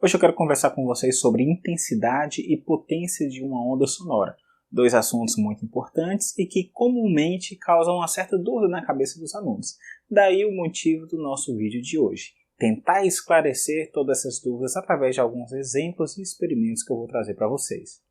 Hoje eu quero conversar com vocês sobre intensidade e potência de uma onda sonora. Dois assuntos muito importantes e que comumente causam uma certa dúvida na cabeça dos alunos. Daí o motivo do nosso vídeo de hoje. Tentar esclarecer todas essas dúvidas através de alguns exemplos e experimentos que eu vou trazer para vocês.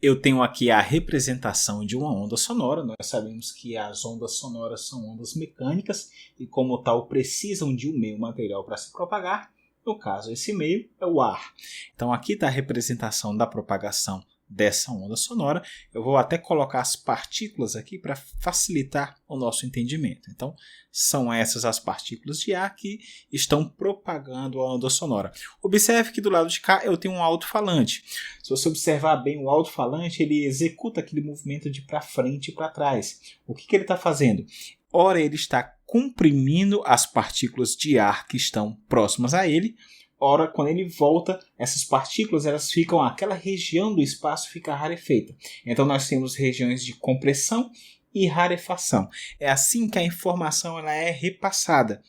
Eu tenho aqui a representação de uma onda sonora. Nós sabemos que as ondas sonoras são ondas mecânicas e, como tal, precisam de um meio material para se propagar. No caso, esse meio é o ar. Então aqui está a representação da propagação dessa onda sonora. Eu vou até colocar as partículas aqui para facilitar o nosso entendimento. Então são essas as partículas de ar que estão propagando a onda sonora. Observe que do lado de cá eu tenho um alto-falante. Se você observar bem, o alto-falante ele executa aquele movimento de para frente e para trás. O que ele está fazendo? Ora, ele está comprimindo as partículas de ar que estão próximas a ele. Ora, quando ele volta, essas partículas elas ficam, aquela região do espaço fica rarefeita. Então nós temos regiões de compressão e rarefação. É assim que a informação ela é repassada.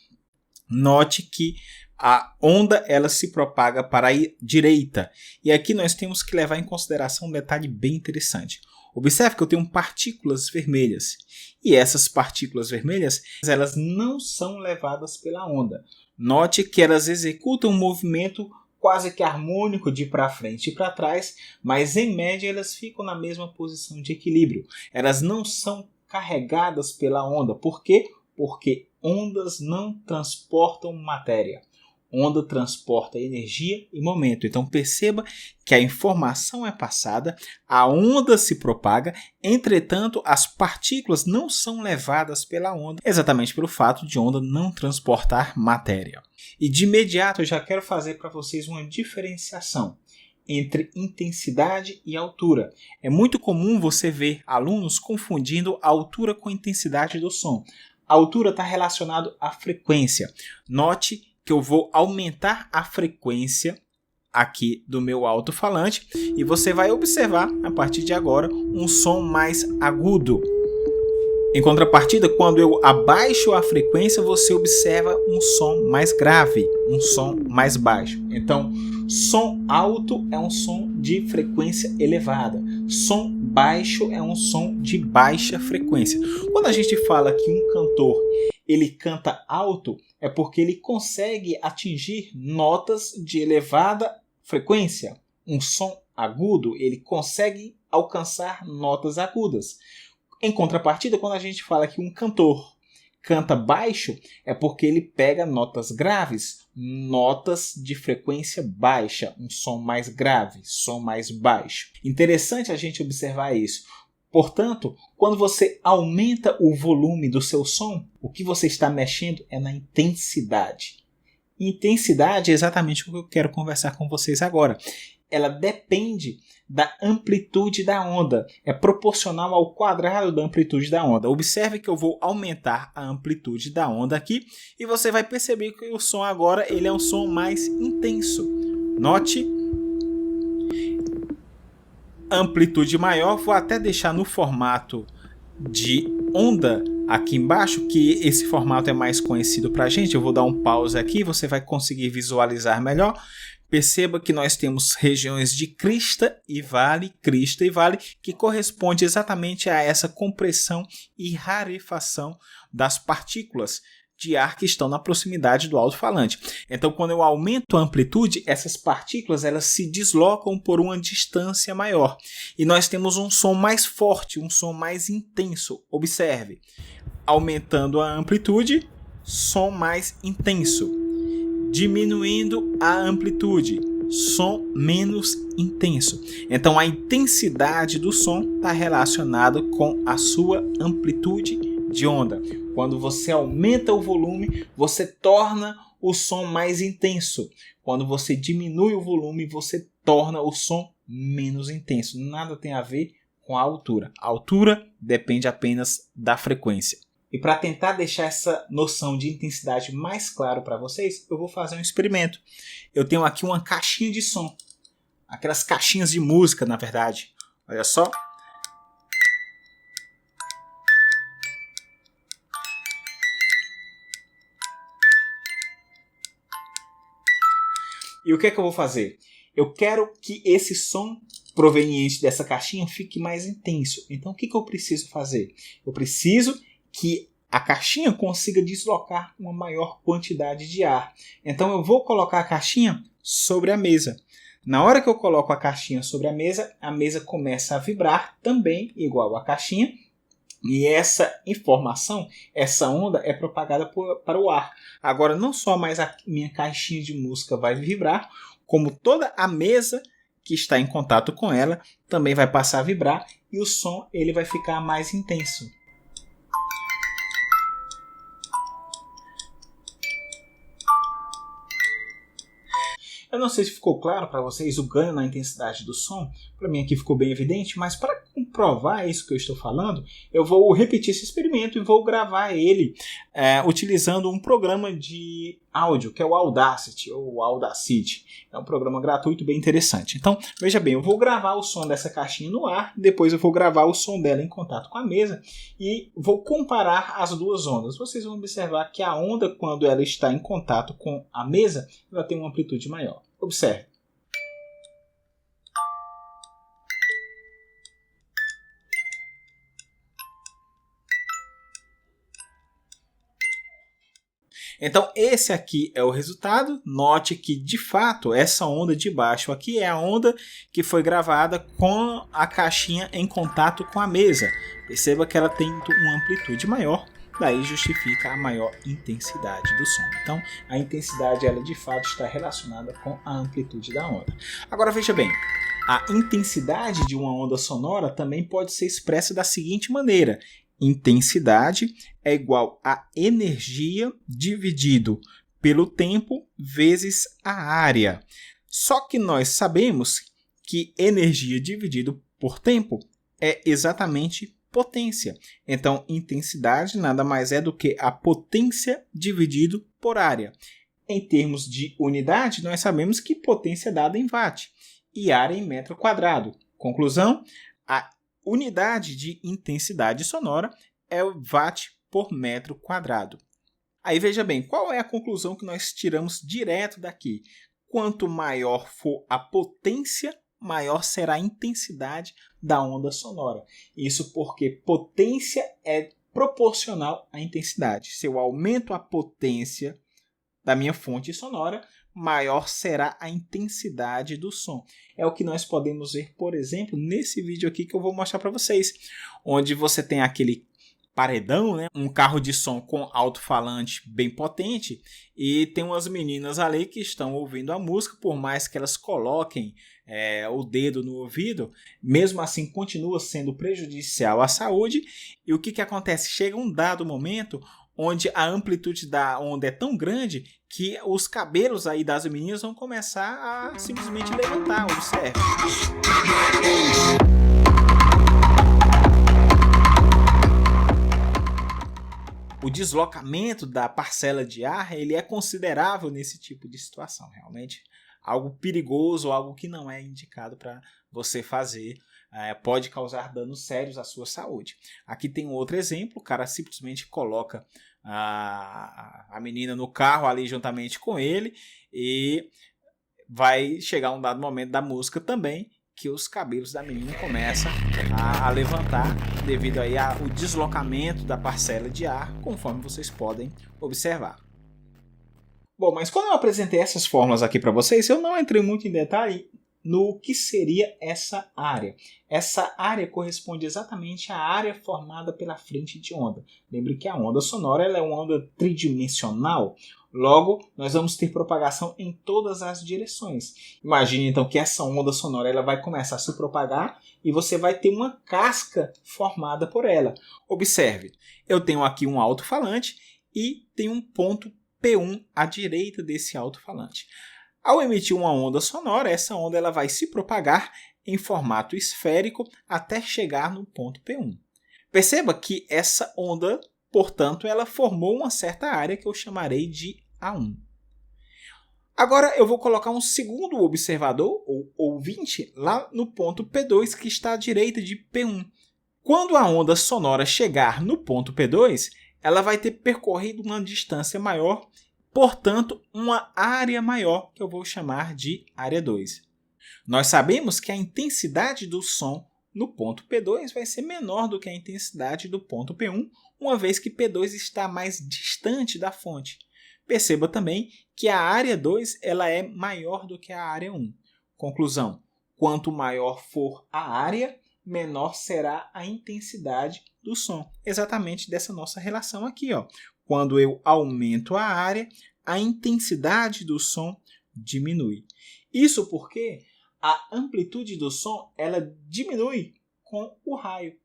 Note que a onda ela se propaga para a direita. E aqui nós temos que levar em consideração um detalhe bem interessante. Observe que eu tenho partículas vermelhas. E essas partículas vermelhas elas não são levadas pela onda. Note que elas executam um movimento quase que harmônico de para frente e para trás, mas em média elas ficam na mesma posição de equilíbrio. Elas não são carregadas pela onda. Por quê? Porque ondas não transportam matéria. Onda transporta energia e momento. Então perceba que a informação é passada, a onda se propaga, entretanto as partículas não são levadas pela onda, exatamente pelo fato de onda não transportar matéria. E de imediato eu já quero fazer para vocês uma diferenciação entre intensidade e altura. É muito comum você ver alunos confundindo a altura com a intensidade do som. A altura está relacionada à frequência. Note que eu vou aumentar a frequência aqui do meu alto-falante e você vai observar a partir de agora um som mais agudo. Em contrapartida, quando eu abaixo a frequência, você observa um som mais grave, um som mais baixo. Então, som alto é um som de frequência elevada. Som baixo é um som de baixa frequência. Quando a gente fala que um cantor ele canta alto, é porque ele consegue atingir notas de elevada frequência. Um som agudo, ele consegue alcançar notas agudas. Em contrapartida, quando a gente fala que um cantor canta baixo, é porque ele pega notas graves, notas de frequência baixa, um som mais grave, som mais baixo. Interessante a gente observar isso. Portanto, quando você aumenta o volume do seu som, o que você está mexendo é na intensidade. Intensidade é exatamente o que eu quero conversar com vocês agora. Ela depende da amplitude da onda. É proporcional ao quadrado da amplitude da onda. Observe que eu vou aumentar a amplitude da onda aqui e você vai perceber que o som agora ele é um som mais intenso. Note amplitude maior, vou até deixar no formato de onda aqui embaixo, que esse formato é mais conhecido para a gente. Eu vou dar um pause aqui, você vai conseguir visualizar melhor. Perceba que nós temos regiões de crista e vale, que corresponde exatamente a essa compressão e rarefação das partículas de ar que estão na proximidade do alto-falante. Então, quando eu aumento a amplitude, essas partículas elas se deslocam por uma distância maior. E nós temos um som mais forte, um som mais intenso. Observe, aumentando a amplitude, som mais intenso. Diminuindo a amplitude, som menos intenso. Então, a intensidade do som está relacionada com a sua amplitude de onda. Quando você aumenta o volume, você torna o som mais intenso. Quando você diminui o volume, você torna o som menos intenso. Nada tem a ver com a altura. A altura depende apenas da frequência. E para tentar deixar essa noção de intensidade mais claro para vocês, eu vou fazer um experimento. Eu tenho aqui uma caixinha de som. Aquelas caixinhas de música, na verdade. Olha só. E o que é que eu vou fazer? eu quero que esse som proveniente dessa caixinha fique mais intenso. Então o que eu preciso fazer? Eu preciso que a caixinha consiga deslocar uma maior quantidade de ar. Então eu vou colocar a caixinha sobre a mesa. Na hora que eu coloco a caixinha sobre a mesa começa a vibrar também igual a caixinha. E essa informação, essa onda é propagada para o ar. Agora não só mais a minha caixinha de música vai vibrar, como toda a mesa que está em contato com ela também vai passar a vibrar e o som ele vai ficar mais intenso. Eu não sei se ficou claro para vocês o ganho na intensidade do som. Para mim aqui ficou bem evidente, mas para comprovar isso que eu estou falando, eu vou repetir esse experimento e vou gravar ele utilizando um programa de áudio, que é o Audacity, ou Audacity. É um programa gratuito bem interessante. Então, veja bem, eu vou gravar o som dessa caixinha no ar, depois eu vou gravar o som dela em contato com a mesa e vou comparar as duas ondas. Vocês vão observar que a onda, quando ela está em contato com a mesa, ela tem uma amplitude maior. Observe. Então esse aqui é o resultado. Note que de fato essa onda de baixo aqui é a onda que foi gravada com a caixinha em contato com a mesa. Perceba que ela tem uma amplitude maior, daí justifica a maior intensidade do som. Então a intensidade ela de fato está relacionada com a amplitude da onda. Agora veja bem, a intensidade de uma onda sonora também pode ser expressa da seguinte maneira: intensidade é igual a energia dividido pelo tempo vezes a área. Só que nós sabemos que energia dividido por tempo é exatamente potência. Então, intensidade nada mais é do que a potência dividido por área. Em termos de unidade, nós sabemos que potência é dada em watt e área em metro quadrado. Conclusão, a unidade de intensidade sonora é o watt por metro quadrado. Aí veja bem, qual é a conclusão que nós tiramos direto daqui? Quanto maior for a potência, maior será a intensidade da onda sonora. Isso porque potência é proporcional à intensidade. Se eu aumento a potência da minha fonte sonora, maior será a intensidade do som. É o que nós podemos ver, por exemplo, nesse vídeo aqui que eu vou mostrar para vocês, onde você tem aquele paredão, né? Um carro de som com alto-falante bem potente e tem umas meninas ali que estão ouvindo a música, por mais que elas coloquem o dedo no ouvido, mesmo assim continua sendo prejudicial à saúde. E o que acontece? Chega um dado momento onde a amplitude da onda é tão grande que os cabelos aí das meninas vão começar a simplesmente levantar. Observe. O deslocamento da parcela de ar ele é considerável nesse tipo de situação. Realmente algo perigoso, algo que não é indicado para você fazer. Pode causar danos sérios à sua saúde. Aqui tem um outro exemplo. O cara simplesmente coloca a menina no carro ali juntamente com ele e vai chegar um dado momento da música também que os cabelos da menina começam a levantar devido aí ao deslocamento da parcela de ar, conforme vocês podem observar. Bom, mas quando eu apresentei essas fórmulas aqui para vocês, eu não entrei muito em detalhe no que seria essa área. Essa área corresponde exatamente à área formada pela frente de onda. Lembre que a onda sonora ela é uma onda tridimensional. Logo, nós vamos ter propagação em todas as direções. Imagine então que essa onda sonora ela vai começar a se propagar e você vai ter uma casca formada por ela. Observe, eu tenho aqui um alto-falante e tenho um ponto P1 à direita desse alto-falante. Ao emitir uma onda sonora, essa onda ela vai se propagar em formato esférico até chegar no ponto P1. Perceba que essa onda, portanto, ela formou uma certa área que eu chamarei de A1. Agora eu vou colocar um segundo observador, ou ouvinte, lá no ponto P2, que está à direita de P1. Quando a onda sonora chegar no ponto P2, ela vai ter percorrido uma distância maior, portanto, uma área maior, que eu vou chamar de área 2. Nós sabemos que a intensidade do som no ponto P2 vai ser menor do que a intensidade do ponto P1, uma vez que P2 está mais distante da fonte. Perceba também que a área 2 ela é maior do que a área 1. Conclusão: quanto maior for a área, menor será a intensidade do som. Exatamente dessa nossa relação aqui. Quando eu aumento a área, a intensidade do som diminui. Isso porque a amplitude do som ela diminui com o raio.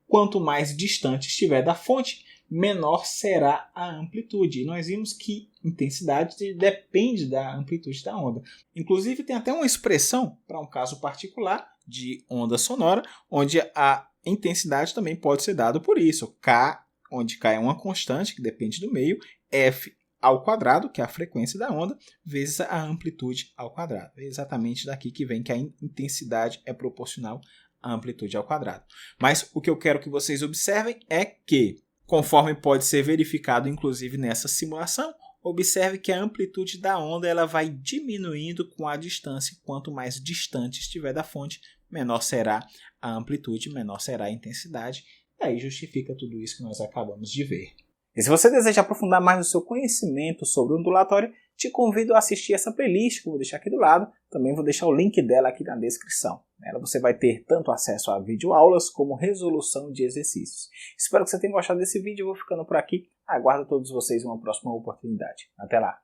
Quanto mais distante estiver da fonte, menor será a amplitude. E nós vimos que intensidade depende da amplitude da onda. Inclusive, tem até uma expressão para um caso particular de onda sonora, onde a intensidade também pode ser dada por isso. K, onde K é uma constante que depende do meio, F ao quadrado, que é a frequência da onda, vezes a amplitude ao quadrado. É exatamente daqui que vem que a intensidade é proporcional à amplitude ao quadrado. Mas o que eu quero que vocês observem é que, conforme pode ser verificado inclusive nessa simulação, observe que a amplitude da onda ela vai diminuindo com a distância. Quanto mais distante estiver da fonte, menor será a amplitude, menor será a intensidade. E aí justifica tudo isso que nós acabamos de ver. E se você deseja aprofundar mais o seu conhecimento sobre ondulatório, te convido a assistir essa playlist que eu vou deixar aqui do lado. Também vou deixar o link dela aqui na descrição. Nela você vai ter tanto acesso a videoaulas como resolução de exercícios. Espero que você tenha gostado desse vídeo. Eu vou ficando por aqui. Aguardo todos vocês em uma próxima oportunidade. Até lá!